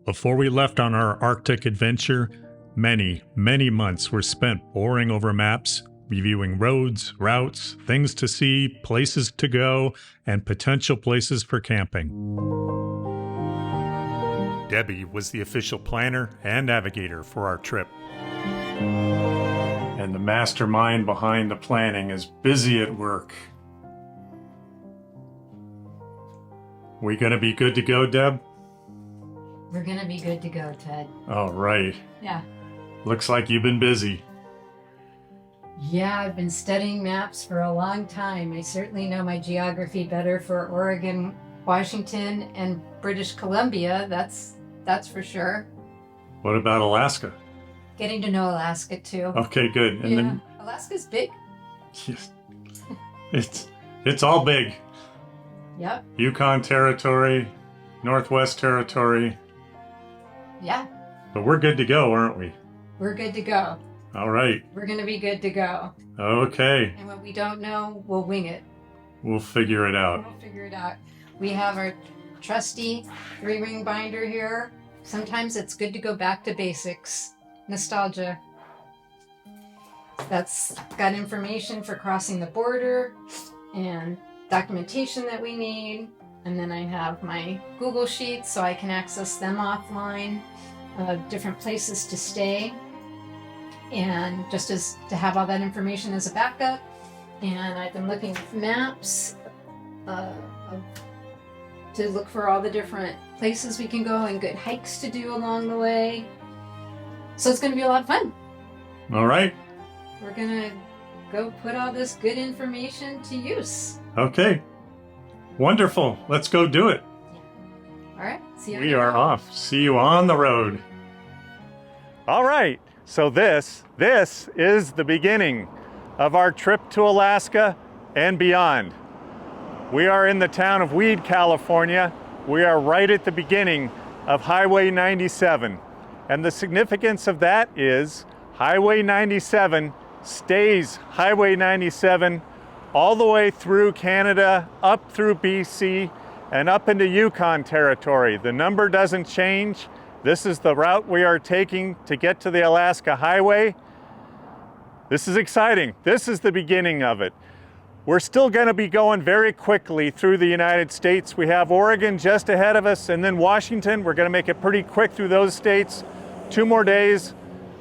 Before we left on our Arctic adventure, many months were spent poring over maps, reviewing roads, routes, things to see, places to go, and potential places for camping. Debbie was the official planner and navigator for our trip. And the mastermind behind the planning is busy at work. We gonna be good to go, Deb? We're gonna be good to go, Ted. All right. Yeah. Looks like you've been busy. Yeah, I've been studying maps for a long time. I certainly know my geography better for Oregon, Washington, and British Columbia. That's for sure. What about Alaska? Getting to know Alaska too. Okay, good. And then Alaska's big. it's all big. Yep. Yukon Territory, Northwest Territory. Yeah. But we're good to go, aren't we? We're good to go. All right. We're gonna be good to go. Okay. And what we don't know, we'll wing it. We'll figure it out. We'll figure it out. We have our trusty 3-ring binder here. Sometimes it's good to go back to basics. Nostalgia. That's got information for crossing the border and documentation that we need. And then I have my Google Sheets so I can access them offline, different places to stay, and just as to have all that information as a backup. And I've been looking at maps to look for all the different places we can go and good hikes to do along the way. So it's going to be a lot of fun. All right. We're going to go put all this good information to use. Okay. Wonderful. Let's go do it. All right. See you. We are off. See you on the road. All right. So this is the beginning of our trip to Alaska and beyond. We are in the town of Weed, California. We are right at the beginning of Highway 97. And the significance of that is Highway 97 stays Highway 97 all the way through Canada, up through BC, and up into Yukon Territory. The number doesn't change. This is the route we are taking to get to the Alaska Highway. This is exciting. This is the beginning of it. We're still going to be going very quickly through the United States. We have Oregon just ahead of us, and then Washington. We're going to make it pretty quick through those states. 2 more days,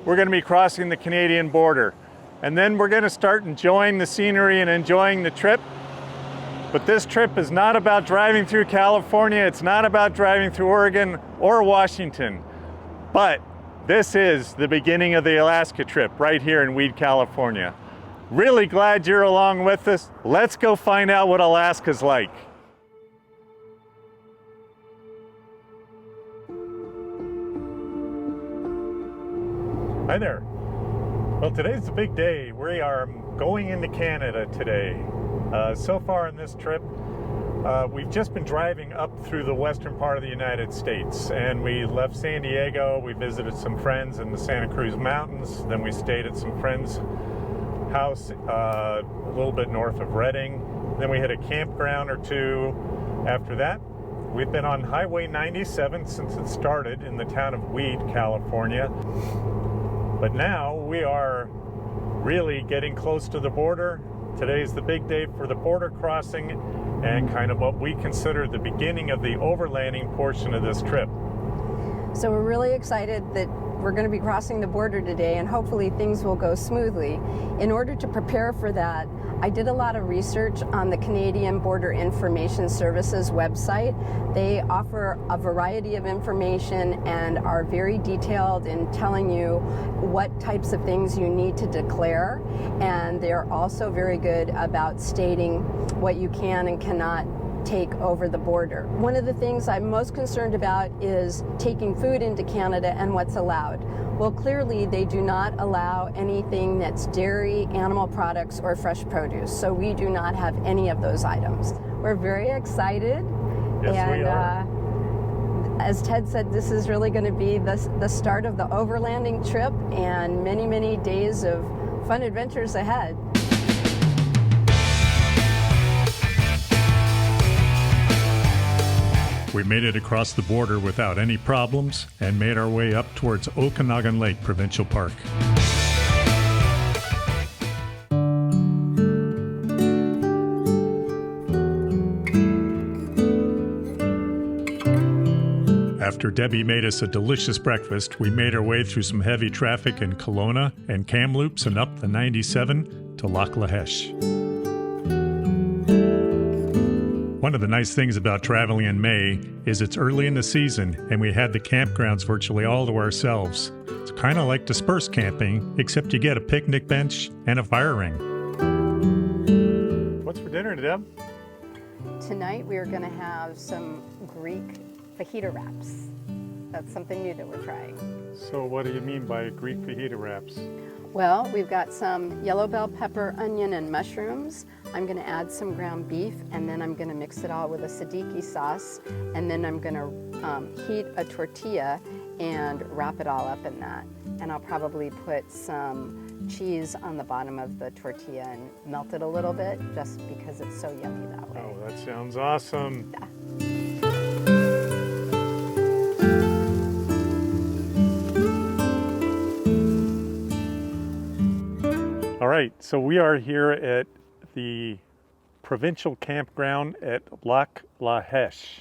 we're going to be crossing the Canadian border. And then we're going to start enjoying the scenery and enjoying the trip. But this trip is not about driving through California. It's not about driving through Oregon or Washington. But this is the beginning of the Alaska trip right here in Weed, California. Really glad you're along with us. Let's go find out what Alaska's like. Hi there. Well, today's a big day. We are going into Canada today. So far in this trip, we've just been driving up through the western part of the United States, and we left San Diego. We visited some friends in the Santa Cruz Mountains. Then we stayed at some friends' house a little bit north of Redding. Then we hit a campground or two. After that, we've been on Highway 97 since it started in the town of Weed, California. But now we are really getting close to the border. Today's the big day for the border crossing and kind of what we consider the beginning of the overlanding portion of this trip. So we're really excited that we're going to be crossing the border today, and hopefully things will go smoothly. In order to prepare for that, I did a lot of research on the Canadian Border Information Services website. They offer a variety of information and are very detailed in telling you what types of things you need to declare, and they're also very good about stating what you can and cannot take over the border. One of the things I'm most concerned about is taking food into Canada and what's allowed. Well, clearly they do not allow anything that's dairy, animal products, or fresh produce, so we do not have any of those items. We're very excited. Yes, and, we are. As Ted said, this is really going to be the start of the overlanding trip and many, many days of fun adventures ahead. We made it across the border without any problems and made our way up towards Okanagan Lake Provincial Park. After Debbie made us a delicious breakfast, we made our way through some heavy traffic in Kelowna and Kamloops and up the 97 to Lac La Heche. One of the nice things about traveling in May is it's early in the season and we had the campgrounds virtually all to ourselves. It's kind of like dispersed camping, except you get a picnic bench and a fire ring. What's for dinner, Deb? Tonight we are going to have some Greek fajita wraps. That's something new that we're trying. So what do you mean by Greek fajita wraps? Well, we've got some yellow bell pepper, onion, and mushrooms. I'm going to add some ground beef, and then I'm going to mix it all with a tzatziki sauce, and then I'm going to heat a tortilla and wrap it all up in that. And I'll probably put some cheese on the bottom of the tortilla and melt it a little bit, just because it's so yummy that way. Oh, that sounds awesome. Yeah. All right, so we are here at the provincial campground at Lac La Heche.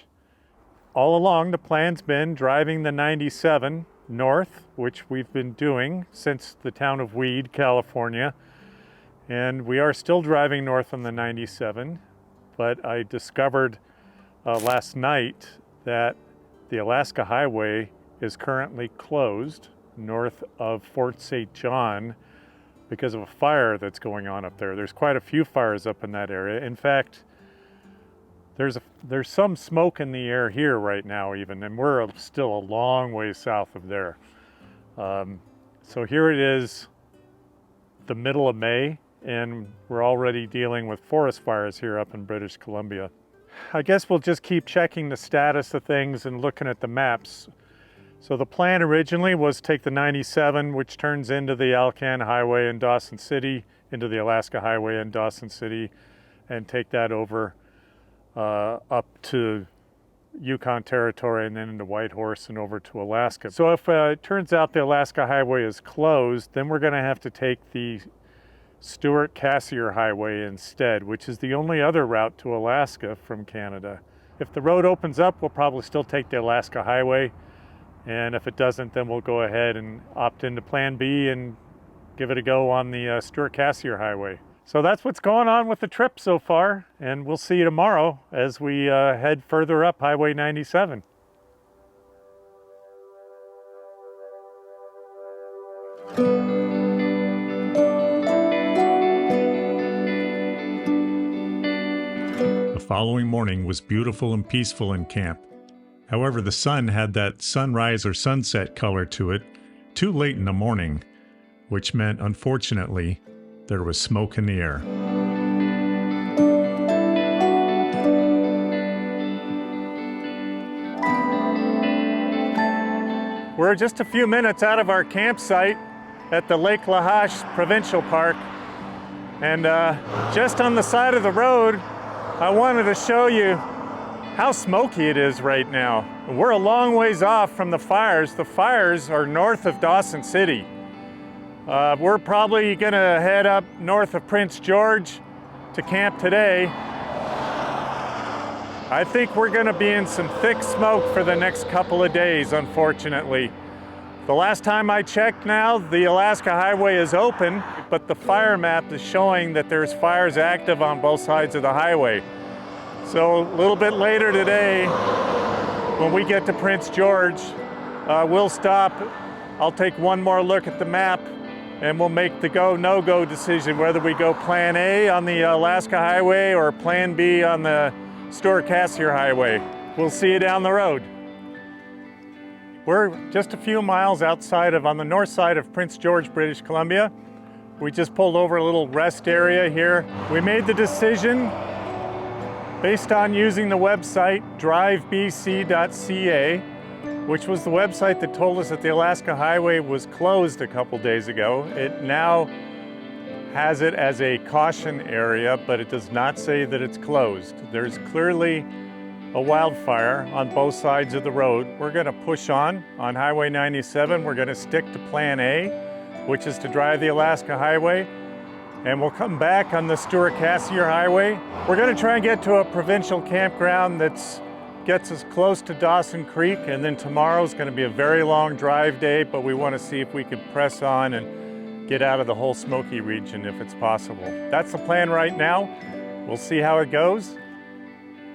All along, the plan's been driving the 97 north, which we've been doing since the town of Weed, California. And we are still driving north on the 97, but I discovered last night that the Alaska Highway is currently closed north of Fort St. John because of a fire that's going on up there. There's quite a few fires up in that area. In fact, there's some smoke in the air here right now even, and we're still a long way south of there. So here it is, the middle of May, and we're already dealing with forest fires here up in British Columbia. I guess we'll just keep checking the status of things and looking at the maps. So the plan originally was to take the 97, which turns into the Alcan Highway in Dawson City, into the Alaska Highway in Dawson City, and take that over up to Yukon Territory and then into Whitehorse and over to Alaska. So if it turns out the Alaska Highway is closed, then we're going to have to take the Stewart-Cassiar Highway instead, which is the only other route to Alaska from Canada. If the road opens up, we'll probably still take the Alaska Highway. And if it doesn't, then we'll go ahead and opt into Plan B and give it a go on the Stewart-Cassiar Highway. So that's what's going on with the trip so far, and we'll see you tomorrow as we head further up Highway 97. The following morning was beautiful and peaceful in camp. However, the sun had that sunrise or sunset color to it too late in the morning, which meant, unfortunately, there was smoke in the air. We're just a few minutes out of our campsite at the Lake La Heche Provincial Park, and just on the side of the road, I wanted to show you how smoky it is right now. We're a long ways off from the fires. The fires are north of Dawson City. We're probably gonna head up north of Prince George to camp today. I think we're gonna be in some thick smoke for the next couple of days, unfortunately. The last time I checked now, the Alaska Highway is open, but the fire map is showing that there's fires active on both sides of the highway. So a little bit later today, when we get to Prince George, we'll stop. I'll take one more look at the map and we'll make the go, no-go decision whether we go Plan A on the Alaska Highway or Plan B on the Stewart-Cassiar Highway. We'll see you down the road. We're just a few miles outside of, on the north side of Prince George, British Columbia. We just pulled over a little rest area here. We made the decision based on using the website drivebc.ca, which was the website that told us that the Alaska Highway was closed a couple days ago. It now has it as a caution area, but it does not say that it's closed. There's clearly a wildfire on both sides of the road. We're going to push on Highway 97. We're going to stick to Plan A, which is to drive the Alaska Highway, and we'll come back on the Stewart-Cassiar Highway. We're going to try and get to a provincial campground that gets us close to Dawson Creek, and then tomorrow's going to be a very long drive day, but we want to see if we can press on and get out of the whole Smoky region if it's possible. That's the plan right now. We'll see how it goes.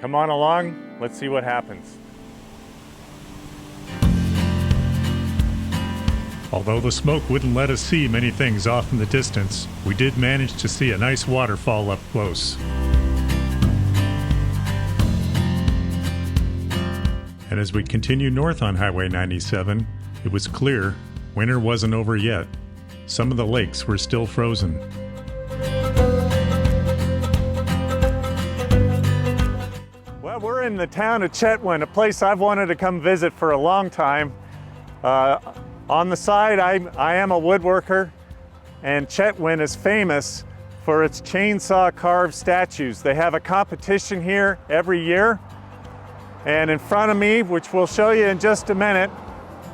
Come on along, let's see what happens. Although the smoke wouldn't let us see many things off in the distance, we did manage to see a nice waterfall up close. And as we continued north on Highway 97, it was clear winter wasn't over yet. Some of the lakes were still frozen. Well, we're in the town of Chetwynd, a place I've wanted to come visit for a long time. On the side, I am a woodworker, and Chetwynd is famous for its chainsaw carved statues. They have a competition here every year. And in front of me, which we'll show you in just a minute,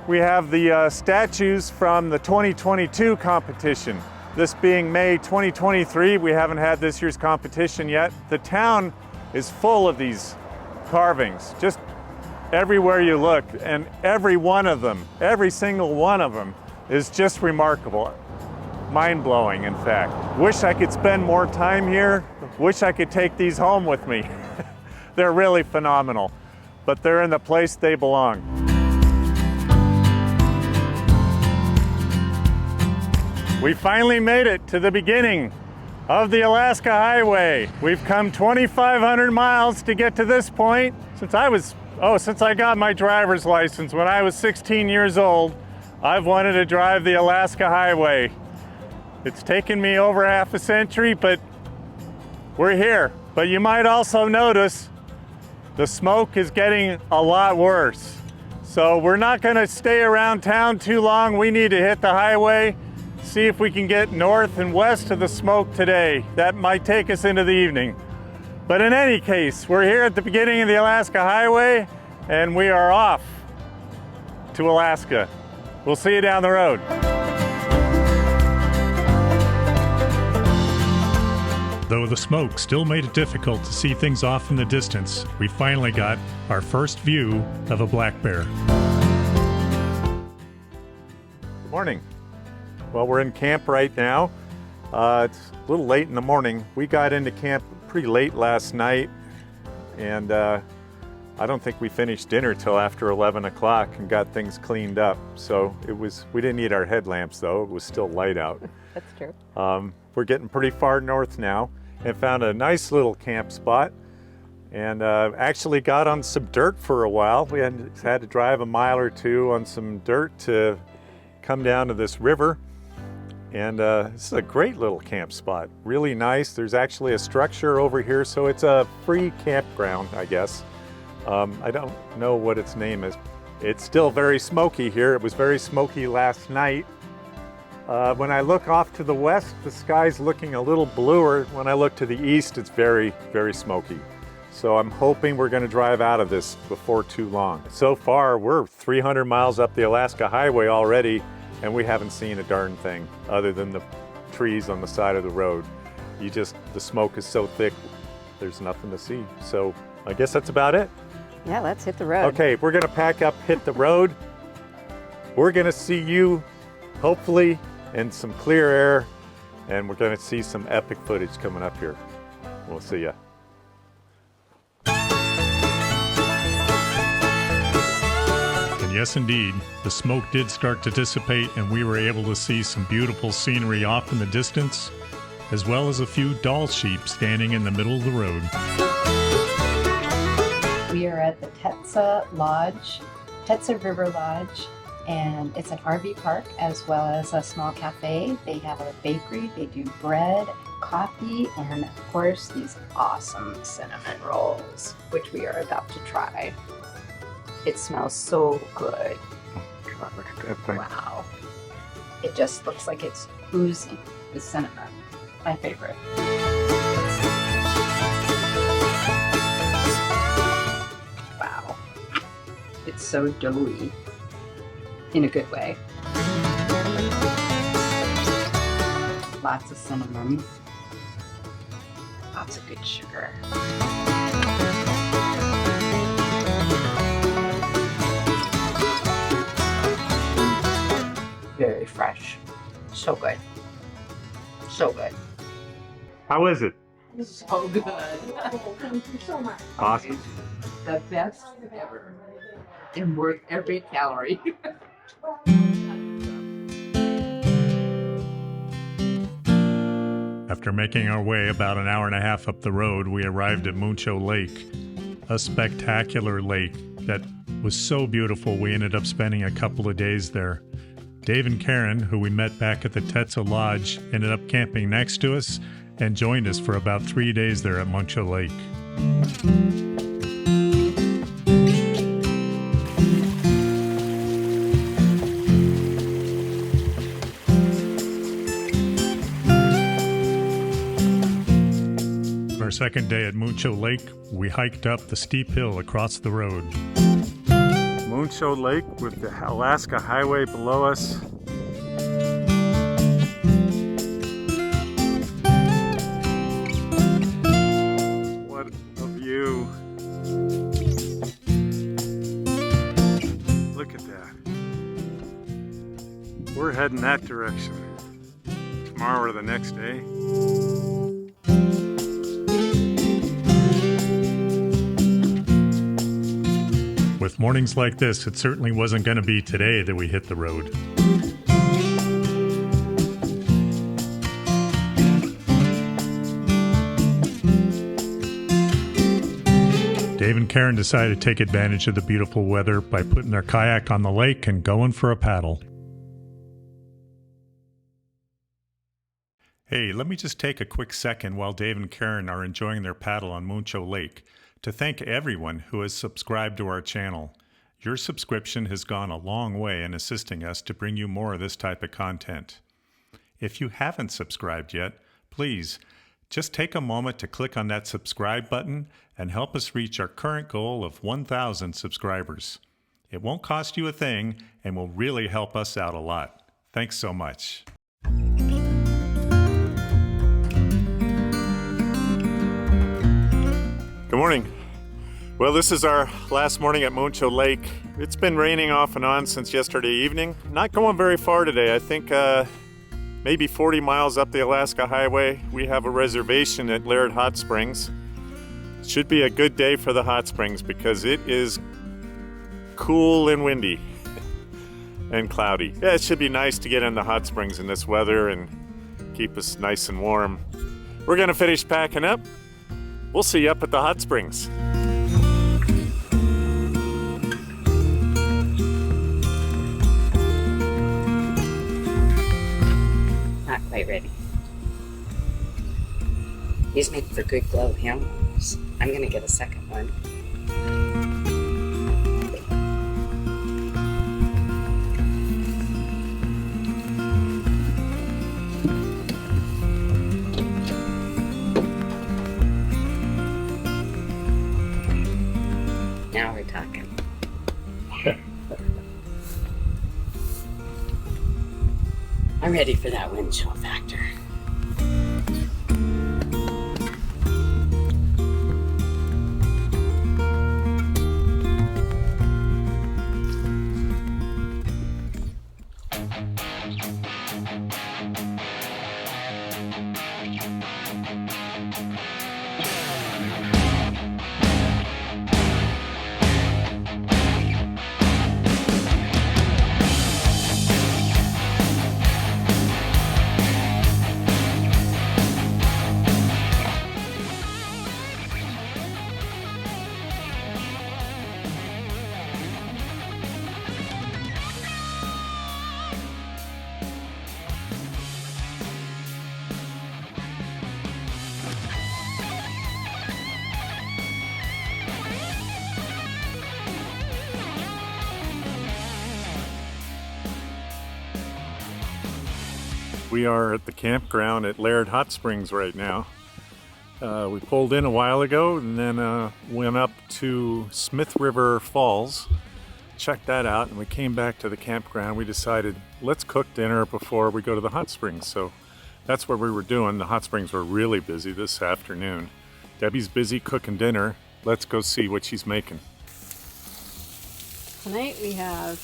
we have the statues from the 2022 competition. This being May 2023, we haven't had this year's competition yet. The town is full of these carvings, just everywhere you look, and every one of them, every single one of them is just remarkable. Mind-blowing, in fact. Wish I could spend more time here. Wish I could take these home with me. They're really phenomenal, but they're in the place they belong. We finally made it to the beginning of the Alaska Highway. We've come 2,500 miles to get to this point. Since I got my driver's license when I was 16 years old, I've wanted to drive the Alaska Highway. It's taken me over half a century, but we're here. But you might also notice the smoke is getting a lot worse. So we're not gonna stay around town too long. We need to hit the highway, see if we can get north and west of the smoke today. That might take us into the evening. But in any case, we're here at the beginning of the Alaska Highway, and we are off to Alaska. We'll see you down the road. Though the smoke still made it difficult to see things off in the distance, we finally got our first view of a black bear. Good morning. Well, we're in camp right now. It's a little late in the morning. We got into camp pretty late last night, and I don't think we finished dinner till after 11 o'clock and got things cleaned up. So we didn't need our headlamps though, it was still light out. That's true. We're getting pretty far north now and found a nice little camp spot, and actually got on some dirt for a while. We had to drive a mile or two on some dirt to come down to this river. And this is a great little camp spot, really nice. There's actually a structure over here, so it's a free campground, I guess. I don't know what its name is. It's still very smoky here. It was very smoky last night. When I look off to the west, the sky's looking a little bluer. When I look to the east, it's very, very smoky. So I'm hoping we're gonna drive out of this before too long. So far, we're 300 miles up the Alaska Highway already, and we haven't seen a darn thing other than the trees on the side of the road. The smoke is so thick, there's nothing to see. So I guess that's about it. Yeah, let's hit the road. Okay, we're gonna pack up, hit the road. We're gonna see you, hopefully, in some clear air, and we're gonna see some epic footage coming up here. We'll see ya. Yes, indeed. The smoke did start to dissipate, and we were able to see some beautiful scenery off in the distance, as well as a few doll sheep standing in the middle of the road. We are at the Tetsa River Lodge, and it's an RV park as well as a small cafe. They have a bakery, they do bread, coffee, and of course these awesome cinnamon rolls, which we are about to try. It smells so good. God, look at that thing. Wow. It just looks like it's oozing with cinnamon. My favorite. so doughy in a good way. Lots of cinnamon, lots of good sugar. Very fresh. So good. So good. How is it? So good. Thank you so much. Awesome. The best ever. And worth every calorie. After making our way about an hour and a half up the road, we arrived at Mucho Lake, a spectacular lake that was so beautiful we ended up spending a couple of days there. Dave and Karen, who we met back at the Tetzel Lodge, ended up camping next to us and joined us for about 3 days there at Mucho Lake. On our second day at Mucho Lake, we hiked up the steep hill across the road. Mucho Lake with the Alaska Highway below us. What a view. Look at that. We're heading that direction tomorrow or the next day. With mornings like this, it certainly wasn't going to be today that we hit the road. Dave and Karen decided to take advantage of the beautiful weather by putting their kayak on the lake and going for a paddle. Hey, let me just take a quick second while Dave and Karen are enjoying their paddle on Mucho Lake to thank everyone who has subscribed to our channel. Your subscription has gone a long way in assisting us to bring you more of this type of content. If you haven't subscribed yet, please just take a moment to click on that subscribe button and help us reach our current goal of 1,000 subscribers. It won't cost you a thing and will really help us out a lot. Thanks so much. Good morning. Well, this is our last morning at Mucho Lake. It's been raining off and on since yesterday evening. Not going very far today. I think maybe 40 miles up the Alaska Highway. We have a reservation at Laird Hot Springs. Should be a good day for the hot springs because it is cool and windy and cloudy. Yeah, it should be nice to get in the hot springs in this weather and keep us nice and warm. We're gonna finish packing up. We'll see you up at the hot springs. Not quite ready. These make for good glow handles. I'm gonna get a second one. Now we're talking. I'm ready for that wind chill factor. We are at the campground at Laird Hot Springs right now. We pulled in a while ago and then went up to Smith River Falls checked that out and we came back to the campground. We decided, let's cook dinner before we go to the hot springs. So that's what we were doing. The hot springs were really busy this afternoon. Debbie's busy cooking dinner. Let's go see what she's making. Tonight we have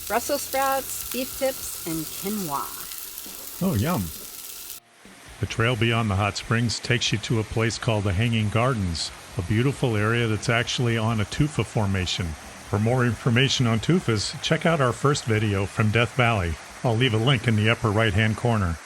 Brussels sprouts, beef tips, and quinoa. Oh, yum. The trail beyond the hot springs takes you to a place called the Hanging Gardens, a beautiful area that's actually on a tufa formation. For more information on tufas, check out our first video from Death Valley. I'll leave a link in the upper right-hand corner.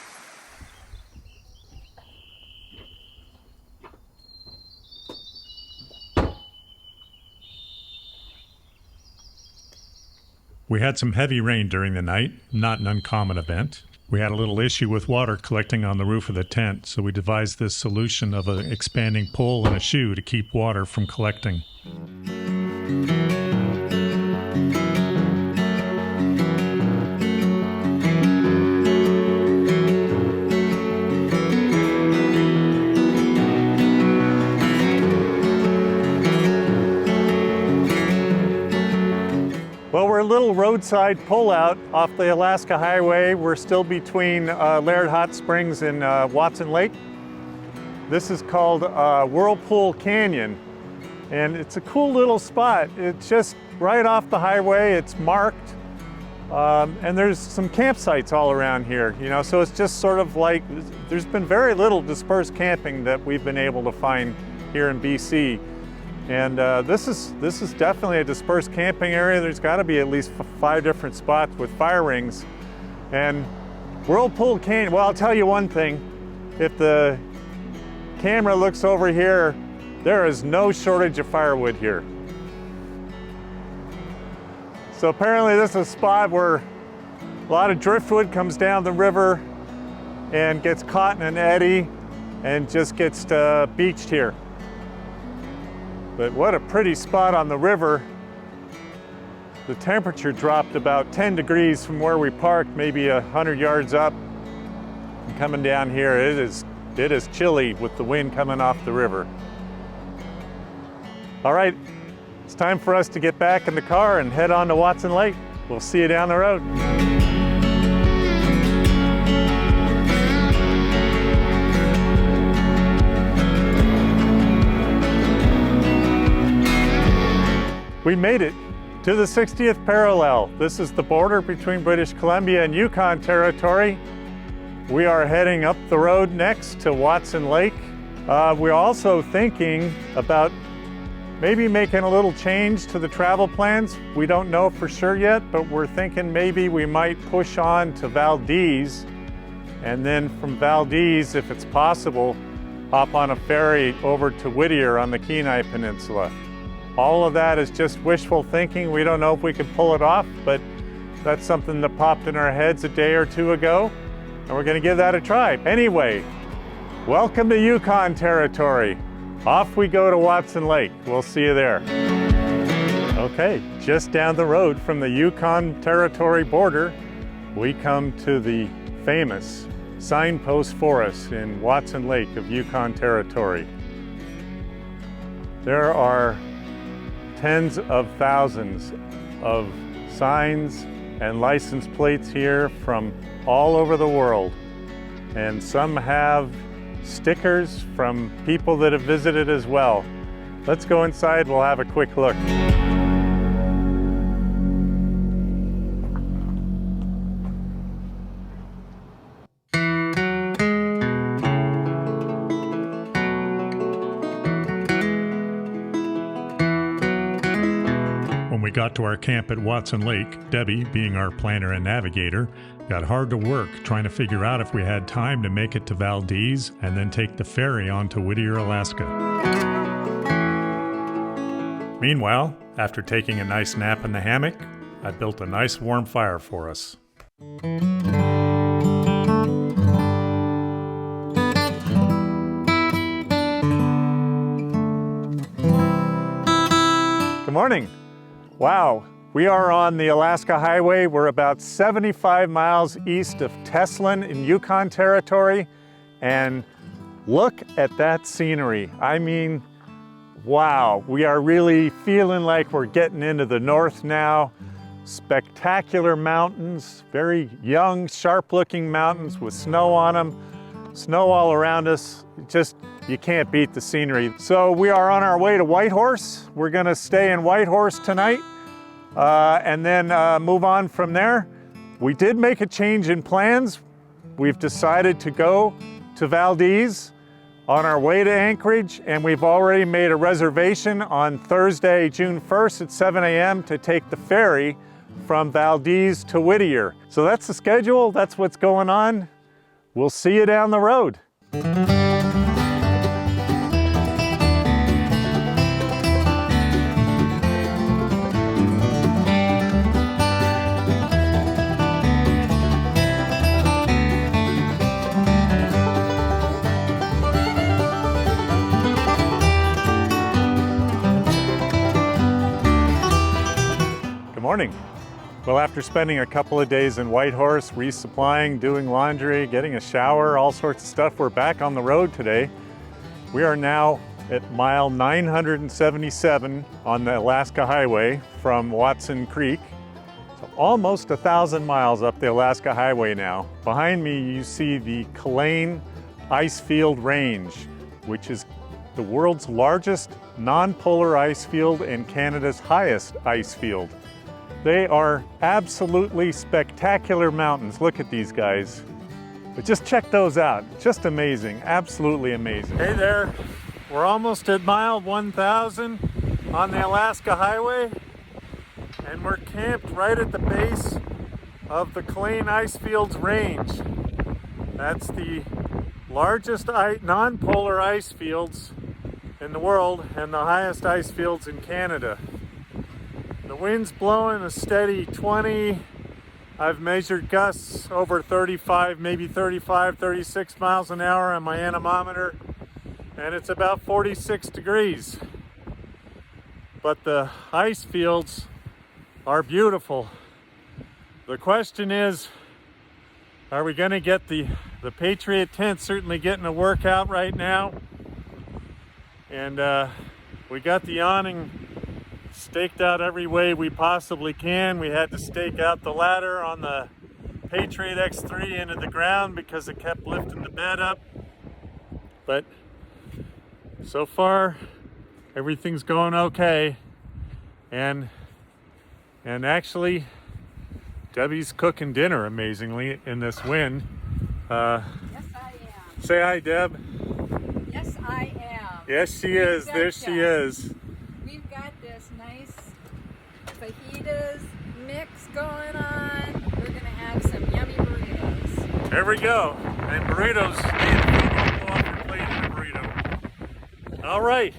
We had some heavy rain during the night, not an uncommon event. We had a little issue with water collecting on the roof of the tent, so we devised this solution of an expanding pole and a shoe to keep water from collecting. Well, we're a little roadside pullout off the Alaska Highway. We're still between Laird Hot Springs and Watson Lake. This is called Whirlpool Canyon, and it's a cool little spot. It's just right off the highway. It's marked, and there's some campsites all around here. You know, so it's just sort of like there's been very little dispersed camping that we've been able to find here in BC. And this is definitely a dispersed camping area. There's got to be at least 5 different spots with fire rings. And Whirlpool Canyon, well, I'll tell you one thing. If the camera looks over here, there is no shortage of firewood here. So apparently this is a spot where a lot of driftwood comes down the river and gets caught in an eddy and just gets beached here. But what a pretty spot on the river. The temperature dropped about 10 degrees from where we parked, maybe 100 yards up. And coming down here, it is chilly with the wind coming off the river. All right, it's time for us to get back in the car and head on to Watson Lake. We'll see you down the road. We made it to the 60th parallel. This is the border between British Columbia and Yukon Territory. We are heading up the road next to Watson Lake. We're also thinking about maybe making a little change to the travel plans. We don't know for sure yet, but we're thinking maybe we might push on to Valdez, and then from Valdez, if it's possible, hop on a ferry over to Whittier on the Kenai Peninsula. All of that is just wishful thinking. We don't know if we can pull it off, but that's something that popped in our heads a day or two ago, and we're going to give that a try. Anyway, welcome to Yukon Territory. Off we go to Watson Lake. We'll see you there. Okay, just down the road from the Yukon Territory border, we come to the famous signpost forest in Watson Lake of Yukon Territory. There are tens of thousands of signs and license plates here from all over the world. And some have stickers from people that have visited as well. Let's go inside, we'll have a quick look. When we got to our camp at Watson Lake, Debbie, being our planner and navigator, got hard to work trying to figure out if we had time to make it to Valdez and then take the ferry on to Whittier, Alaska. Meanwhile, after taking a nice nap in the hammock, I built a nice warm fire for us. Good morning. Wow, we are on the Alaska Highway. We're about 75 miles east of Teslin in Yukon Territory. And look at that scenery. I mean, wow, we are really feeling like we're getting into the north now. spectacular mountains, very young, sharp-looking mountains with snow on them, snow all around us. You can't beat the scenery. So we are on our way to Whitehorse. We're gonna stay in Whitehorse tonight and then move on from there. We did make a change in plans. We've decided to go to Valdez on our way to Anchorage, and we've already made a reservation on Thursday, June 1st at 7 a.m. to take the ferry from Valdez to Whittier. So that's the schedule, that's what's going on. We'll see you down the road. Morning. Well, after spending a couple of days in Whitehorse, resupplying, doing laundry, getting a shower, all sorts of stuff, we're back on the road today. We are now at mile 977 on the Alaska Highway from Watson Creek. So almost 1,000 miles up the Alaska Highway now. Behind me, you see the Killane Icefield Range, which is the world's largest non-polar ice field and Canada's highest ice field. They are absolutely spectacular mountains. Look at these guys. But just check those out. Just amazing, absolutely amazing. Hey there, we're almost at mile 1,000 on the Alaska Highway, and we're camped right at the base of the Killane Icefields Range. That's the largest non-polar ice fields in the world and the highest ice fields in Canada. The wind's blowing a steady 20. I've measured gusts over 35, maybe 35, 36 miles an hour on my anemometer, and it's about 46 degrees. But the ice fields are beautiful. The question is, are we gonna get the Patriot tent certainly getting a workout right now? And we got the awning staked out every way we possibly can. We had to stake out the ladder on the Patriot X3 into the ground because it kept lifting the bed up. But so far, everything's going okay. And actually, Debbie's cooking dinner amazingly in this wind. Yes, I am. Say hi, Deb. Yes, I am. Yes, she is. There she is. We've got this nice fajitas mix going on. We're gonna have some yummy burritos. There we go. And burritos, go off your plate in a burrito. All right.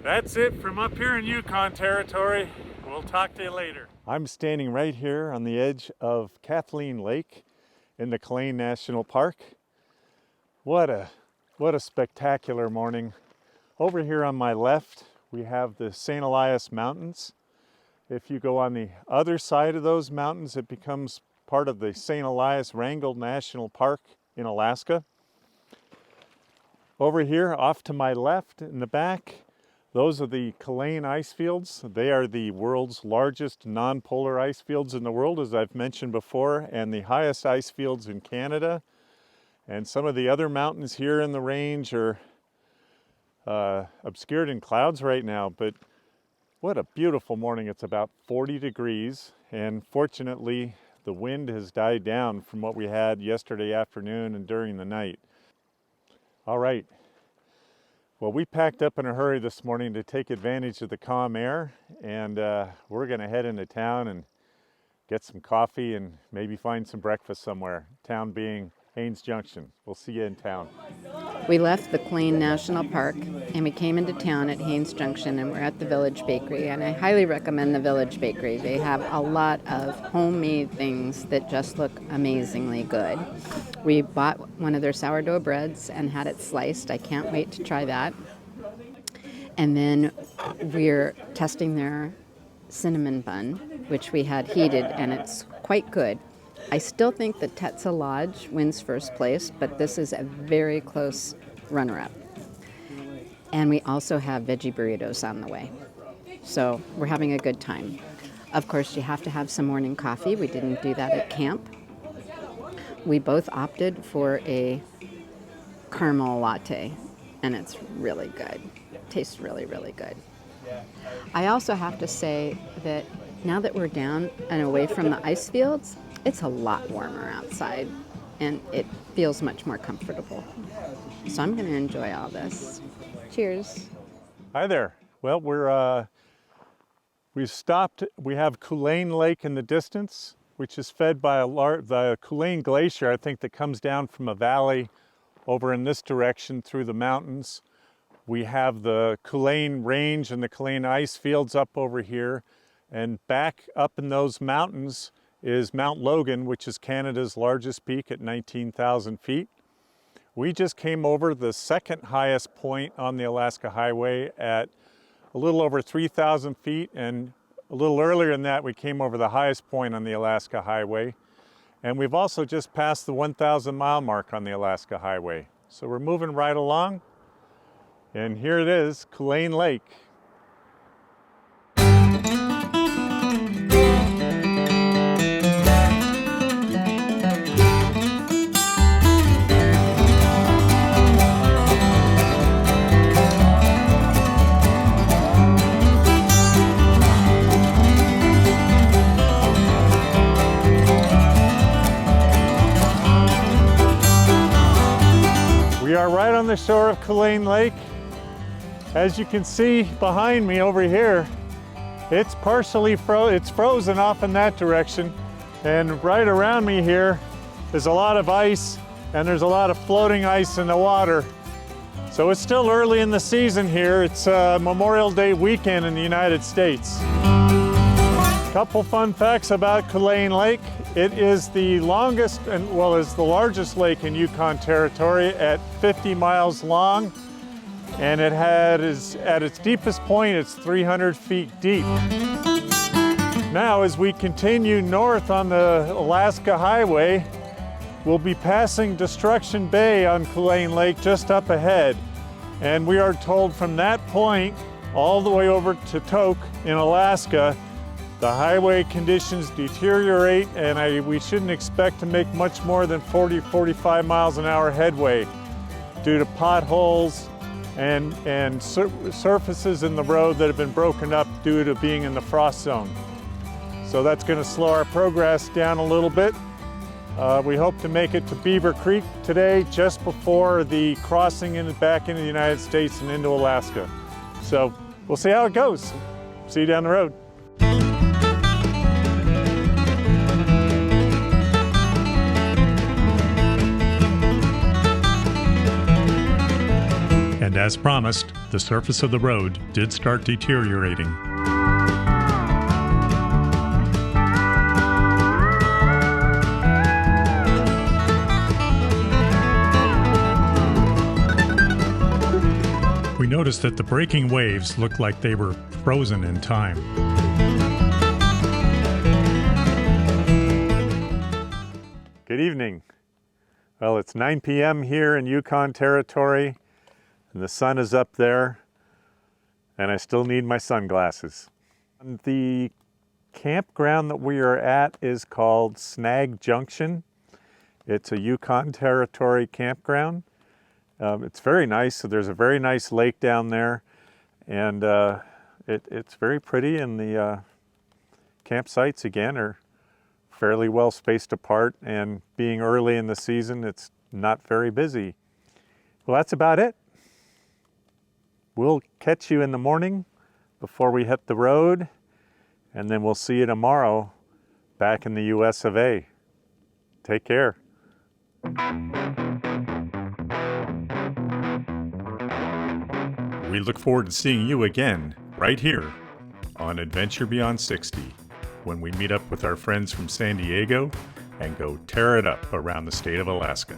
That's it from up here in Yukon Territory. We'll talk to you later. I'm standing right here on the edge of Kathleen Lake in the Killane National Park. What a spectacular morning. Over here on my left, we have the St. Elias Mountains. If you go on the other side of those mountains, it becomes part of the St. Elias Wrangell National Park in Alaska. Over here, off to my left in the back, those are the Killane ice fields. They are the world's largest non-polar ice fields in the world, as I've mentioned before, and the highest ice fields in Canada. And some of the other mountains here in the range are obscured in clouds right now, but what a beautiful morning. It's about 40 degrees, and fortunately the wind has died down from what we had yesterday afternoon and during the night. All right. Well, we packed up in a hurry this morning to take advantage of the calm air, and we're going to head into town and get some coffee and maybe find some breakfast somewhere, town being Haines Junction. We'll see you in town. We left the Killane National Park and we came into town at Haines Junction, and we're at the Village Bakery, and I highly recommend the Village Bakery. They have a lot of homemade things that just look amazingly good. We bought one of their sourdough breads and had it sliced. I can't wait to try that. And then we're testing their cinnamon bun, which we had heated, and it's quite good. I still think that Tetsa Lodge wins first place, but this is a very close runner-up. And we also have veggie burritos on the way. So we're having a good time. Of course, you have to have some morning coffee. We didn't do that at camp. We both opted for a caramel latte, and it's really good. Tastes really, really good. I also have to say that now that we're down and away from the ice fields, it's a lot warmer outside, and it feels much more comfortable. So I'm going to enjoy all this. Cheers. Hi there. Well, we've stopped. We have Kulane Lake in the distance, which is fed by the Kulane Glacier, I think, that comes down from a valley over in this direction through the mountains. We have the Kulane Range and the Kulane ice fields up over here. And back up in those mountains is Mount Logan, which is Canada's largest peak at 19,000 feet. We just came over the second highest point on the Alaska Highway at a little over 3,000 feet, and a little earlier than that we came over the highest point on the Alaska Highway. And we've also just passed the 1,000 mile mark on the Alaska Highway. So we're moving right along, and here it is, Kulane Lake. We are right on the shore of Kulane Lake. As you can see behind me over here, it's partially frozen off in that direction. And right around me here is a lot of ice, and there's a lot of floating ice in the water. So it's still early in the season here. It's Memorial Day weekend in the United States. Couple fun facts about Kulane Lake. It is the longest and, well, is the largest lake in Yukon Territory at 50 miles long. And it is at its deepest point, it's 300 feet deep. Now, as we continue north on the Alaska Highway, we'll be passing Destruction Bay on Kulane Lake just up ahead. And we are told from that point all the way over to Tok in Alaska, the highway conditions deteriorate, and we shouldn't expect to make much more than 40-45 miles an hour headway due to potholes and surfaces in the road that have been broken up due to being in the frost zone. So that's going to slow our progress down a little bit. We hope to make it to Beaver Creek today, just before the crossing back into the United States and into Alaska. So we'll see how it goes. See you down the road. And as promised, the surface of the road did start deteriorating. We noticed that the breaking waves looked like they were frozen in time. Good evening. Well, it's 9 p.m. here in Yukon Territory. And the sun is up there, and I still need my sunglasses. The campground that we are at is called Snag Junction. It's a Yukon Territory campground. It's very nice. So there's a very nice lake down there, and it's very pretty, and the campsites, again, are fairly well spaced apart, and being early in the season, it's not very busy. Well, that's about it. We'll catch you in the morning before we hit the road, and then we'll see you tomorrow back in the US of A. Take care. We look forward to seeing you again right here on Adventure Beyond 60 when we meet up with our friends from San Diego and go tear it up around the state of Alaska.